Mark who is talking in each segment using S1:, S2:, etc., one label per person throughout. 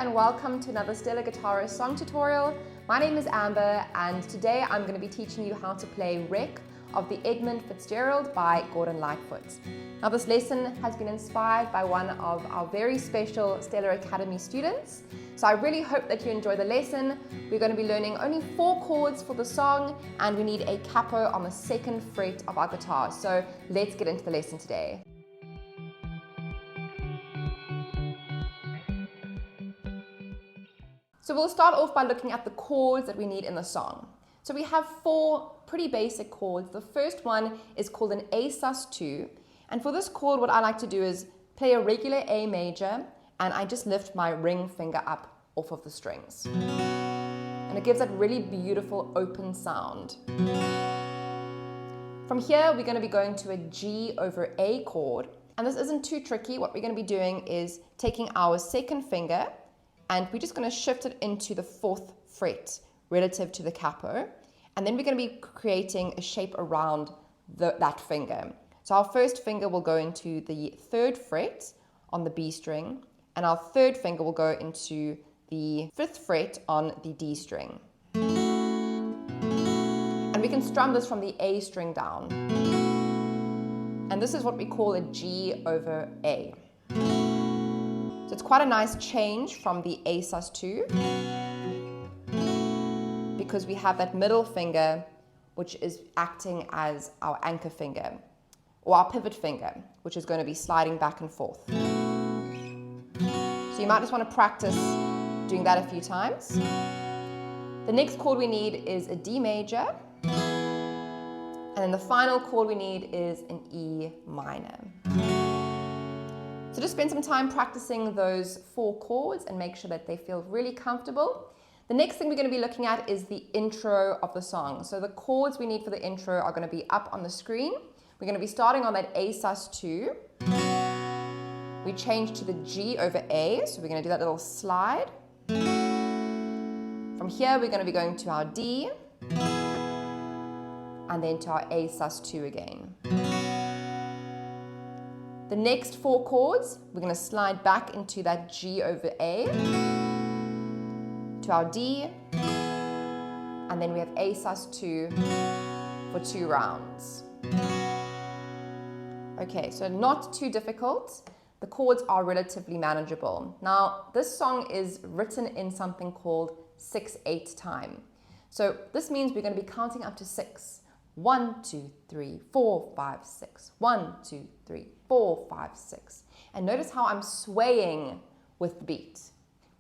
S1: and welcome to another Stellar Guitarist song tutorial. My name is Amber and today I'm going to be teaching you how to play Wreck of the Edmund Fitzgerald by Gordon Lightfoot. Now this lesson has been inspired by one of our very special Stellar Academy students. So I really hope that you enjoy the lesson. We're going to be learning only 4 chords for the song and we need a capo on the 2nd fret of our guitar. So let's get into the lesson today. So we'll start off by looking at the chords that we need in the song. So we have 4 pretty basic chords. The first one is called an A sus2. And for this chord, what I like to do is play a regular A major and I just lift my ring finger up off of the strings. And it gives that really beautiful open sound. From here, we're going to be going to a G over A chord. And this isn't too tricky. What we're going to be doing is taking our 2nd finger and we're just going to shift it into the 4th fret relative to the capo. And then we're going to be creating a shape around that finger. So our first finger will go into the 3rd fret on the B string, and our 3rd finger will go into the 5th fret on the D string. And we can strum this from the A string down. And this is what we call a G over A. So it's quite a nice change from the A sus2 because we have that middle finger which is acting as our anchor finger or our pivot finger, which is going to be sliding back and forth. So you might just want to practice doing that a few times. The next chord we need is a D major, and then the final chord we need is an E minor. So just spend some time practicing those 4 chords and make sure that they feel really comfortable. The next thing we're going to be looking at is the intro of the song. So the chords we need for the intro are going to be up on the screen. We're going to be starting on that A sus2. We change to the G over A, so we're going to do that little slide. From here we're going to be going to our D and then to our A sus2 again. The next 4 chords, we're going to slide back into that G over A, to our D, and then we have A sus2 for 2 rounds. Okay, so not too difficult. The chords are relatively manageable. Now, this song is written in something called 6/8 time. So this means we're going to be counting up to 6. 1, 2, 3, 4, 5, 6. 1, 2, 3, 4, 5, 6. And notice how I'm swaying with the beat.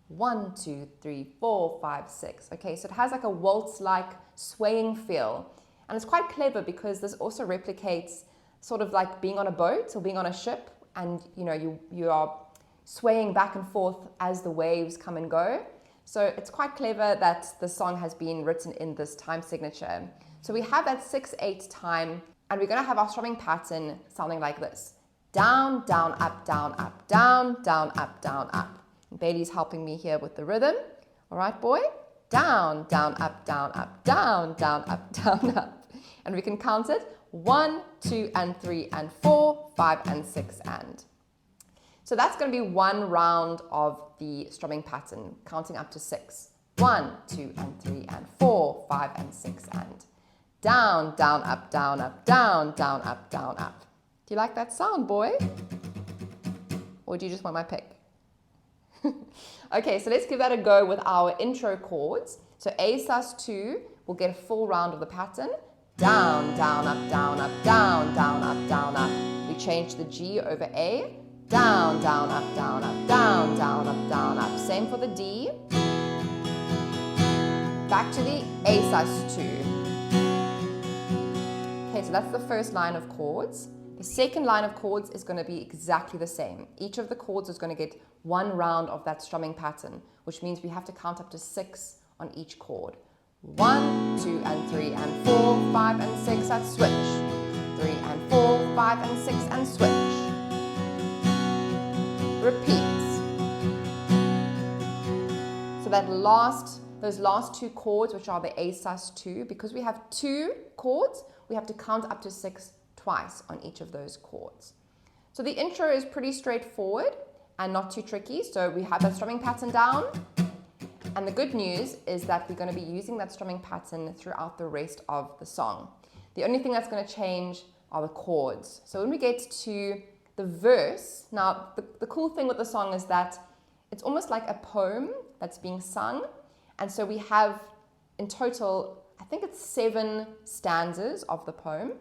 S1: 1, 2, 3, 4, 5, 6. Okay, so it has like a waltz-like swaying feel. And it's quite clever because this also replicates sort of like being on a boat or being on a ship, and you are swaying back and forth as the waves come and go. So it's quite clever that the song has been written in this time signature. So we have that 6/8 time, and we're going to have our strumming pattern sounding like this. Down, down, up, down, up, down, down, up, down, up. And Bailey's helping me here with the rhythm. All right, boy? Down, down, up, down, up, down, down, up, down, up. And we can count it 1, 2, and 3, and 4, 5, and 6, and. So that's going to be 1 round of the strumming pattern, counting up to 6. 1, 2, and 3, and 4, 5, and 6, and. Down, down, up, down, up, down, down, up, down, up. Do you like that sound, boy? Or do you just want my pick? Okay, so let's give that a go with our intro chords. So A sus2 will get a full round of the pattern. Down, down, up, down, up, down, down, up, down, up. We change the G over A. Down, down, up, down, up, down, down, up, down, up. Same for the D. Back to the A sus2. Okay, so that's the first line of chords. The second line of chords is going to be exactly the same. Each of the chords is going to get 1 round of that strumming pattern, which means we have to count up to 6 on each chord. 1, 2, and 3, and 4, 5, and 6, and switch. 3, and 4, 5, and 6, and switch. Repeat. So those last 2 chords, which are the A sus2, because we have 2 chords, we have to count up to 6 twice on each of those chords. So the intro is pretty straightforward, and not too tricky. So we have that strumming pattern down. And the good news is that we're going to be using that strumming pattern throughout the rest of the song. The only thing that's going to change are the chords. So when we get to the verse, now the cool thing with the song is that it's almost like a poem that's being sung. And so we have in total, I think it's 7 stanzas of the poem.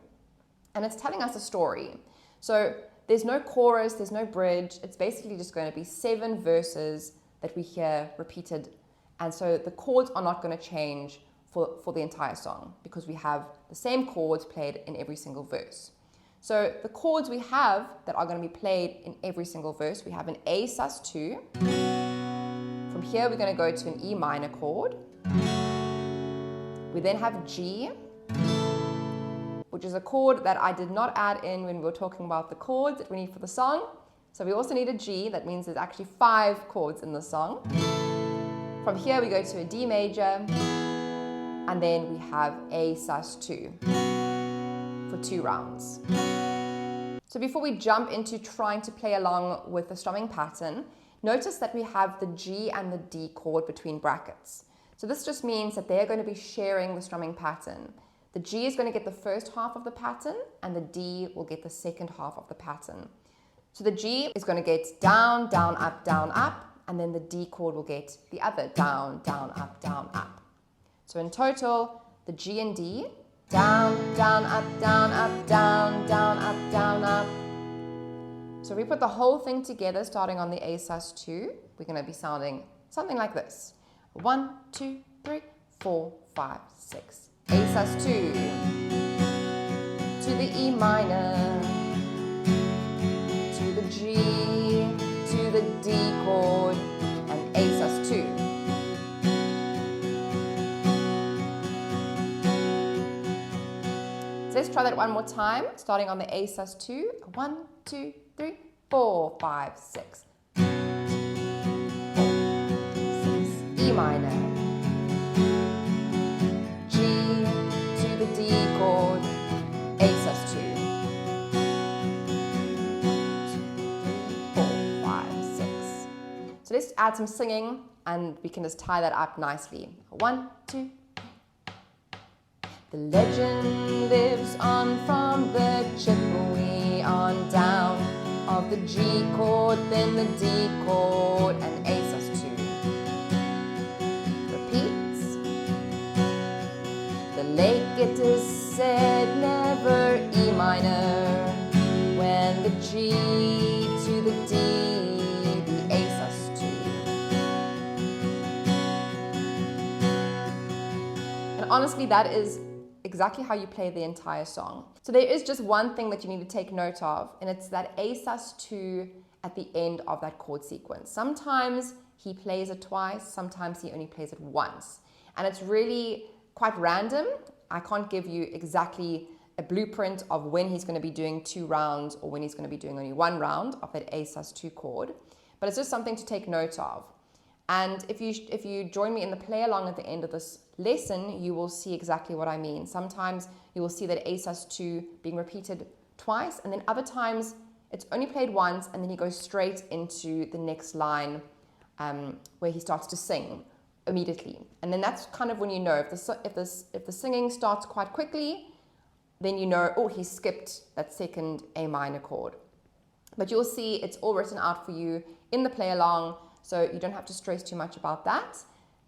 S1: And it's telling us a story. So there's no chorus, there's no bridge. It's basically just going to be 7 verses that we hear repeated. And so the chords are not going to change for the entire song because we have the same chords played in every single verse. So the chords we have that are going to be played in every single verse, we have an A sus2. From here we're going to go to an E minor chord. We then have G, which is a chord that I did not add in when we were talking about the chords that we need for the song. So we also need a G. That means there's actually 5 chords in the song. From here we go to a D major, and then we have A sus2 for 2 rounds. So before we jump into trying to play along with the strumming pattern, notice that we have the G and the D chord between brackets. So this just means that they're going to be sharing the strumming pattern. The G is going to get the first half of the pattern, and the D will get the second half of the pattern. So the G is going to get down, down, up, and then the D chord will get the other down, down, up, up. So in total, the G and D, down, down, up, down, down, up. So we put the whole thing together, starting on the A sus2. We're going to be sounding something like this. 1, 2, 3, 4, 5, 6. A sus2 to the E minor, to the G, to the D chord, and A sus2. So let's try that one more time, starting on the A sus2. 1, 2, 3, 4, 5, 6. 4, 6. E minor. G to the D chord. A sus2. 2, 3, 4, 5, 6. So let's add some singing and we can just tie that up nicely. 1, 2. The legend lives on from the Chippewa on down of the G chord, then the D chord, and A sus2. Repeats. The late guitarist said never E minor when the G to the D, the A sus2. And honestly, that is exactly how you play the entire song. So there is just one thing that you need to take note of, and it's that A sus2 at the end of that chord sequence. Sometimes he plays it twice, sometimes he only plays it once. And it's really quite random. I can't give you exactly a blueprint of when he's going to be doing 2 rounds or when he's going to be doing only 1 round of that A sus2 chord. But it's just something to take note of. And if you join me in the play along at the end of this lesson, you will see exactly what I mean. Sometimes you will see that A sus2 being repeated twice, and then other times it's only played once, and then he goes straight into the next line where he starts to sing immediately. And then that's kind of when you know if the singing starts quite quickly, then you know, oh, he skipped that second A minor chord. But you'll see it's all written out for you in the play along. So you don't have to stress too much about that.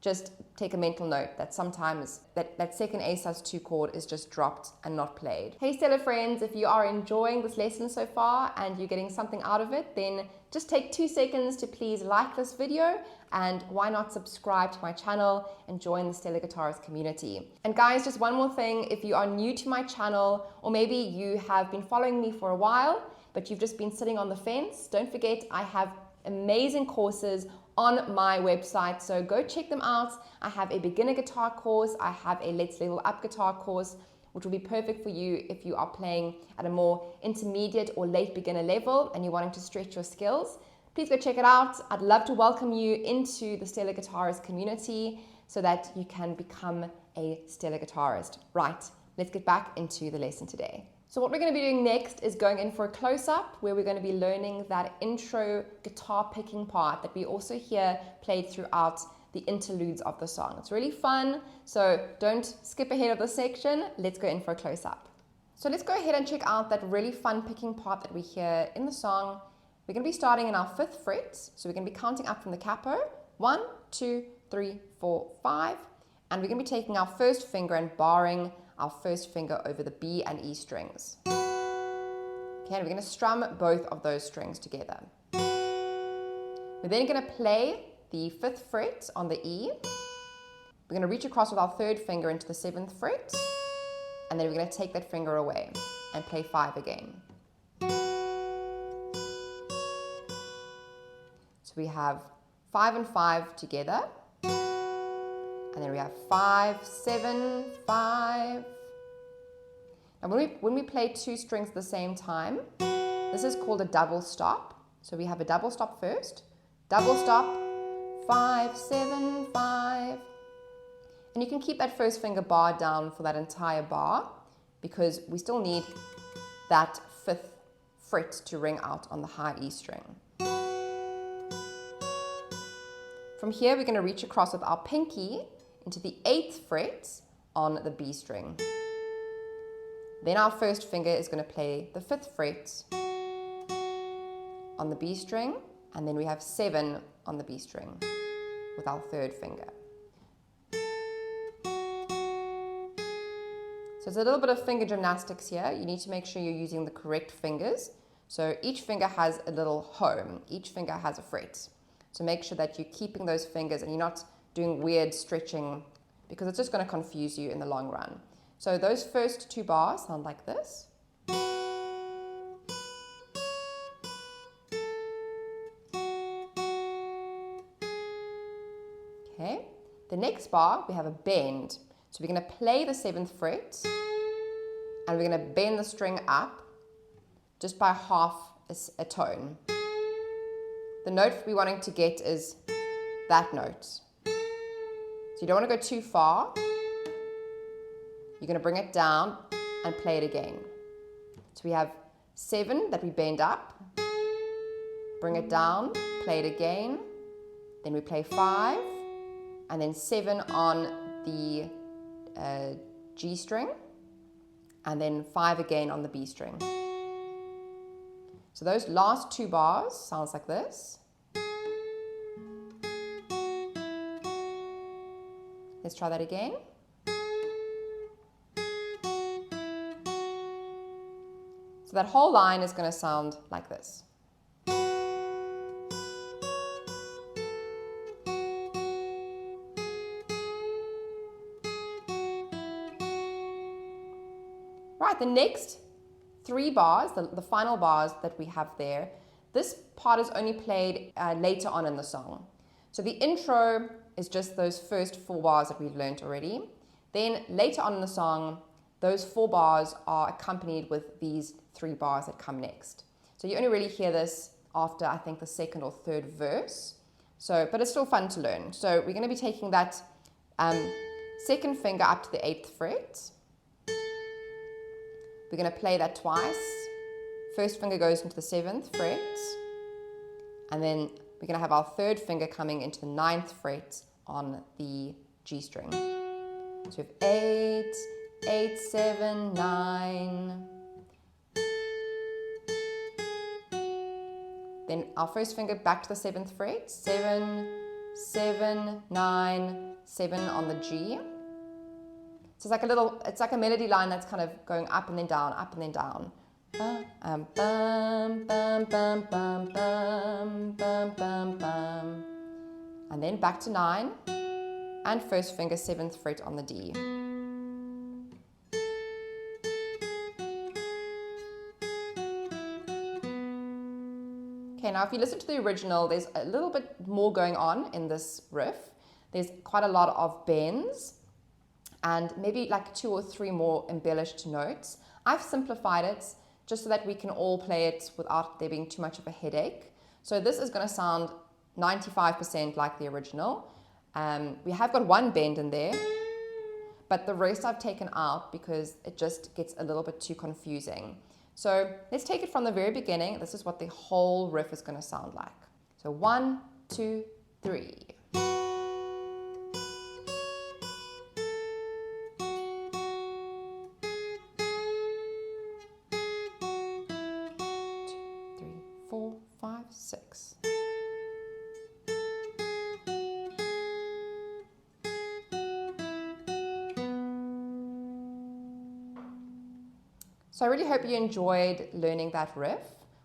S1: Just take a mental note that sometimes that second A sus2 chord is just dropped and not played. Hey Stellar friends, if you are enjoying this lesson so far and you're getting something out of it, then just take 2 seconds to please like this video, and why not subscribe to my channel and join the Stellar Guitarist community. And guys, just one more thing, if you are new to my channel, or maybe you have been following me for a while, but you've just been sitting on the fence, don't forget I have amazing courses on my website, so go check them out. I have a beginner guitar course, I have a Let's Level Up guitar course, which will be perfect for you if you are playing at a more intermediate or late beginner level and you're wanting to stretch your skills. Please go check it out. I'd love to welcome you into the Stellar Guitarist community so that you can become a Stellar Guitarist. Right, let's get back into the lesson today. So what we're going to be doing next is going in for a close-up where we're going to be learning that intro guitar picking part that we also hear played throughout the interludes of the song. It's really fun, so don't skip ahead of this section. Let's go in for a close-up. So let's go ahead and check out that really fun picking part that we hear in the song. We're going to be starting in our 5th fret, so we're going to be counting up from the capo, 1, 2, 3, 4, 5, and we're going to be taking our first finger and barring our first finger over the B and E strings. Okay, and we're going to strum both of those strings together. We're then going to play the 5th fret on the E. We're going to reach across with our 3rd finger into the 7th fret, and then we're going to take that finger away and play 5 again. So we have 5 and 5 together. And then we have 5, 7, 5. Now when we play 2 strings at the same time, this is called a double stop. So we have a double stop first, double stop, 5, 7, 5. And you can keep that first finger bar down for that entire bar because we still need that 5th fret to ring out on the high E string. From here, we're going to reach across with our pinky into the 8th fret on the B string. Then our first finger is going to play the 5th fret on the B string, and then we have 7 on the B string with our 3rd finger. So it's a little bit of finger gymnastics here. You need to make sure you're using the correct fingers. So each finger has a little home. Each finger has a fret. So make sure that you're keeping those fingers and you're not doing weird stretching because it's just going to confuse you in the long run. So those first 2 bars sound like this. Okay, the next bar we have a bend. So we're going to play the 7th fret and we're going to bend the string up just by half a tone. The note we're wanting to get is that note. So you don't want to go too far. You're going to bring it down and play it again. So we have 7 that we bend up, bring it down, play it again, then we play 5, and then 7 on the G string, and then 5 again on the B string. So those last 2 bars sounds like this. Let's try that again. So that whole line is going to sound like this. Right, the next 3 bars, the final bars that we have there, this part is only played later on in the song. So the intro is just those first 4 bars that we've learned already. Then later on in the song, those 4 bars are accompanied with these 3 bars that come next. So you only really hear this after, I think, the 2nd or 3rd verse. So, but it's still fun to learn. So we're going to be taking that 2nd finger up to the 8th fret. We're going to play that twice. First finger goes into the 7th fret. And then we're going to have our 3rd finger coming into the 9th fret on the G string. So we have 8, 8, 7, 9. Then our first finger back to the 7th fret. 7, 7, 9, 7 on the G. So it's like a melody line that's kind of going up and then down, up and then down. Bum, bum, bum, bum, bum, bum, bum, bum. And then back to 9, and first finger 7th fret on the D. Okay, now if you listen to the original, there's a little bit more going on in this riff. There's quite a lot of bends, and maybe like 2 or 3 more embellished notes. I've simplified it just so that we can all play it without there being too much of a headache. So this is going to sound 95% like the original. We have got 1 bend in there, but the rest I've taken out because it just gets a little bit too confusing. So let's take it from the very beginning. This is what the whole riff is going to sound like. So 1, 2, 3. So I really hope you enjoyed learning that riff.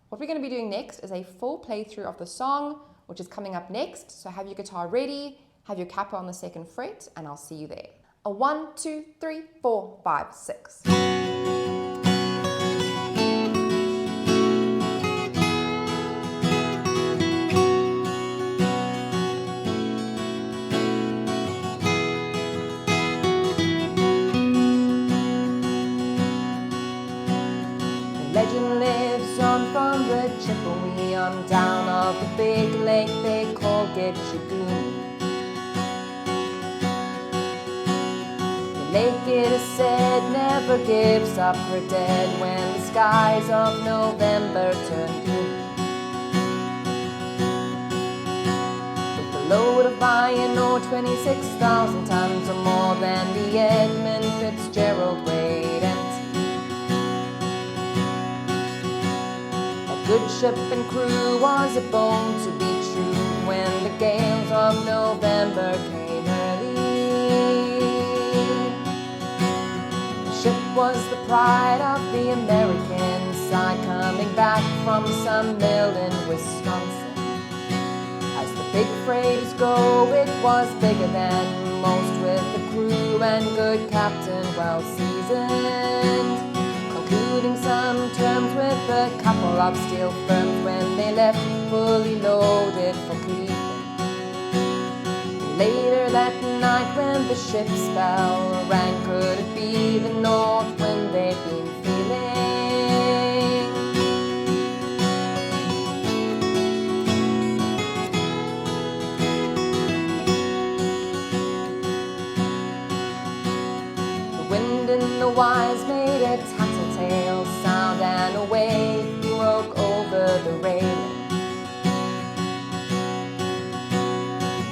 S1: What we're going to be doing next is a full playthrough of the song, which is coming up next. So have your guitar ready, have your capper on the 2nd fret, and I'll see you there. A 1, 2, 3, 4, 5, 6. Legend lives on from the Chippewa on down of the big lake they call Gitchagoon. The lake, it is said, never gives up her dead when the skies of November turn blue. With a load of iron or 26,000 tons or more than the Edmund Fitzgerald weighed. Good ship and crew was a bone to be true when the gales of November came early. The ship was the pride of the American side, coming back from some mill in Wisconsin. As the big freighters go, it was bigger than most, with the crew and good captain well seasoned, including some terms with a couple of steel firms when they left fully loaded for Cleveland. Later that night when the ship's bell rang, could it be the north wind they'd been feeling? The wind in the wise made a tattletale sound, and a wave broke over the railing.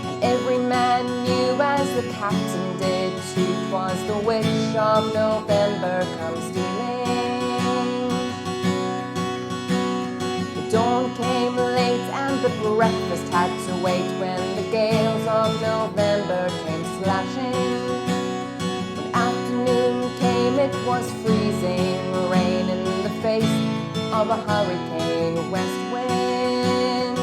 S1: And every man knew, as the captain did too, 'twas the witch of November come stealing. The dawn came late and the breakfast had to wait when the gales of November came slashing. It was freezing rain in the face of a hurricane west wind.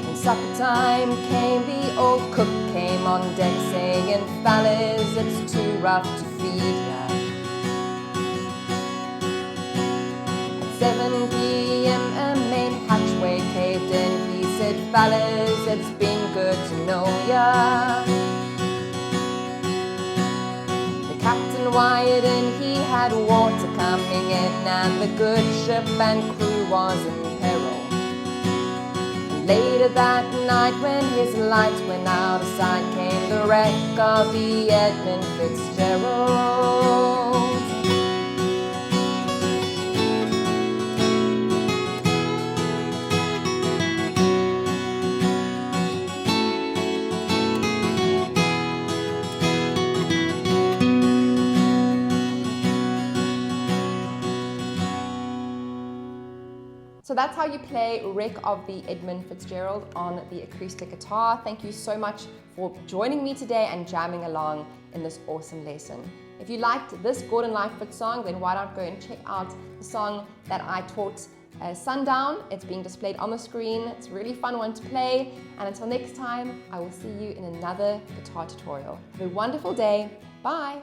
S1: When supper time came, the old cook came on deck saying, "Fellas, it's too rough to feed ya." At 7 p.m. a main hatchway caved in. He said, "Fellas, it's been good to know ya." The captain wired in, he had water coming in, and the good ship and crew was in peril. Later that night, when his lights went out of sight, came the wreck of the Edmund Fitzgerald. So that's how you play Wreck of the Edmund Fitzgerald on the acoustic guitar. Thank you so much for joining me today and jamming along in this awesome lesson. If you liked this Gordon Lightfoot song, then why not go and check out the song that I taught, Sundown. It's being displayed on the screen. It's a really fun one to play. And until next time, I will see you in another guitar tutorial. Have a wonderful day. Bye.